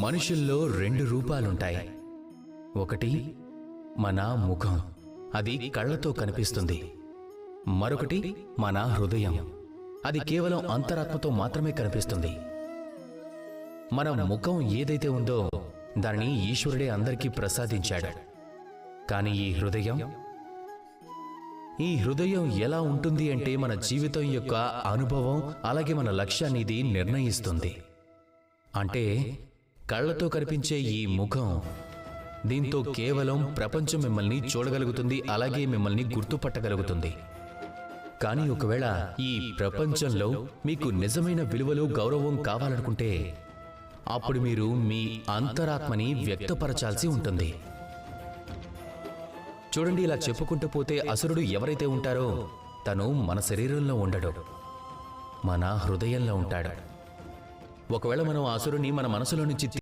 మనుషుల్లో రెండు రూపాలుంటాయి. ఒకటి మన ముఖం, అది కళ్ళతో కనిపిస్తుంది. మరొకటి మన హృదయం, అది కేవలం అంతరాత్మతో మాత్రమే కనిపిస్తుంది. మన ముఖం ఏదైతే ఉందో దానిని ఈశ్వరుడే అందరికీ ప్రసాదించాడు. కానీ ఈ హృదయం ఎలా ఉంటుంది అంటే మన జీవితం యొక్క అనుభవం, అలాగే మన లక్ష్యాన్ని ఇది నిర్ణయిస్తుంది. అంటే కళ్ళతో కనిపించే ఈ ముఖం, దీంతో కేవలం ప్రపంచం మిమ్మల్ని చూడగలుగుతుంది, అలాగే మిమ్మల్ని గుర్తుపట్టగలుగుతుంది. కానీ ఒకవేళ ఈ ప్రపంచంలో మీకు నిజమైన విలువలు, గౌరవం కావాలనుకుంటే అప్పుడు మీరు మీ అంతరాత్మని వ్యక్తపరచాల్సి ఉంటుంది. చూడండి, ఇలా చెప్పుకుంటూ పోతే అసురుడు ఎవరైతే ఉంటారో తను మన శరీరంలో ఉండడు, మన హృదయంలో ఉంటాడు. ఒకవేళ మనం అసురుని మన మనసులో నుంచి